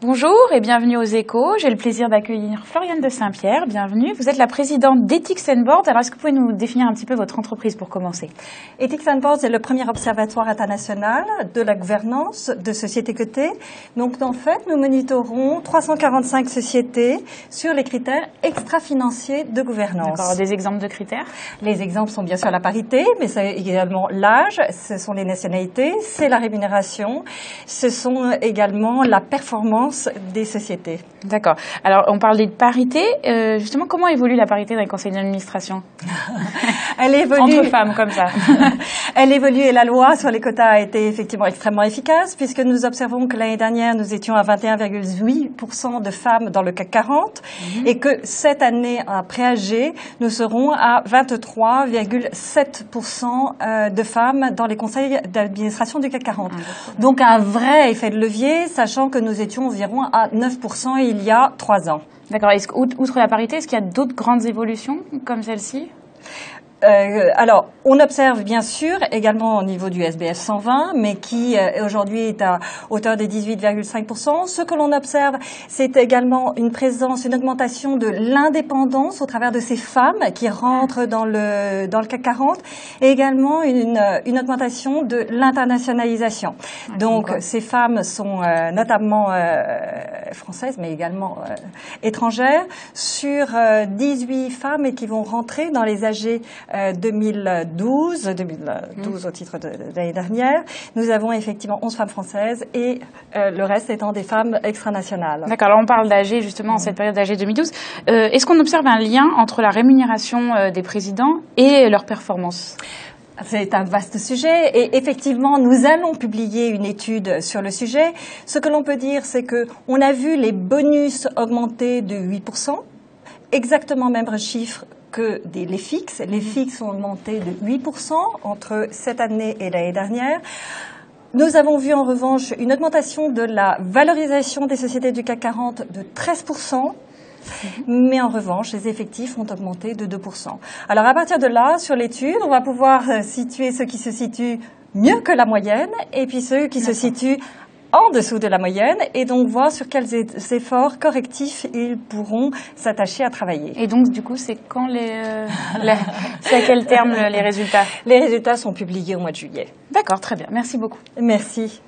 Bonjour et bienvenue aux Échos. J'ai le plaisir d'accueillir Floriane de Saint-Pierre. Bienvenue. Vous êtes la présidente d'Ethics & Boards. Alors, est-ce que vous pouvez nous définir un petit peu votre entreprise pour commencer? Ethics & Boards est le premier observatoire international de la gouvernance de sociétés cotées. Donc, en fait, nous monitorons 345 sociétés sur les critères extra-financiers de gouvernance. D'accord. Des exemples de critères? Les exemples sont bien sûr la parité, mais c'est également l'âge, ce sont les nationalités, c'est la rémunération, ce sont également la performance des sociétés. D'accord. Alors, on parlait de parité. Justement, comment évolue la parité dans les conseils d'administration? Elle évolue entre femmes, comme ça. Elle évolue et la loi sur les quotas a été effectivement extrêmement efficace puisque nous observons que l'année dernière, nous étions à 21,8% de femmes dans le CAC 40 et que cette année, après AG, nous serons à 23,7% de femmes dans les conseils d'administration du CAC 40. Donc un vrai effet de levier, sachant que nous étions environ à 9% il y a 3 ans. D'accord. Outre la parité, est-ce qu'il y a d'autres grandes évolutions comme celle-ci? Alors, on observe bien sûr également au niveau du SBF 120, mais qui aujourd'hui est à hauteur des 18,5%. Ce que l'on observe, c'est également une augmentation de l'indépendance au travers de ces femmes qui rentrent dans le CAC 40, et également une augmentation de l'internationalisation. Donc, ces femmes sont notamment françaises, mais également étrangères. Sur 18 femmes qui vont rentrer dans les AG 2012 au titre de l'année dernière. Nous avons effectivement 11 femmes françaises et le reste étant des femmes extranationales. D'accord, alors on parle d'AG justement en cette période d'AG 2012. Est-ce qu'on observe un lien entre la rémunération des présidents et leur performance? C'est un vaste sujet et effectivement, nous allons publier une étude sur le sujet. Ce que l'on peut dire, c'est que on a vu les bonus augmenter de 8%, exactement même chiffre que les fixes. Les fixes ont augmenté de 8% entre cette année et l'année dernière. Nous avons vu en revanche une augmentation de la valorisation des sociétés du CAC 40 de 13%. Mais en revanche, les effectifs ont augmenté de 2%. Alors à partir de là, sur l'étude, on va pouvoir situer ceux qui se situent mieux que la moyenne et puis ceux qui se situent en dessous de la moyenne et donc voir sur quels efforts correctifs ils pourront s'attacher à travailler. Et donc, du coup, c'est quand c'est à quel terme les résultats? Les résultats sont publiés au mois de juillet. D'accord, très bien. Merci beaucoup. Merci.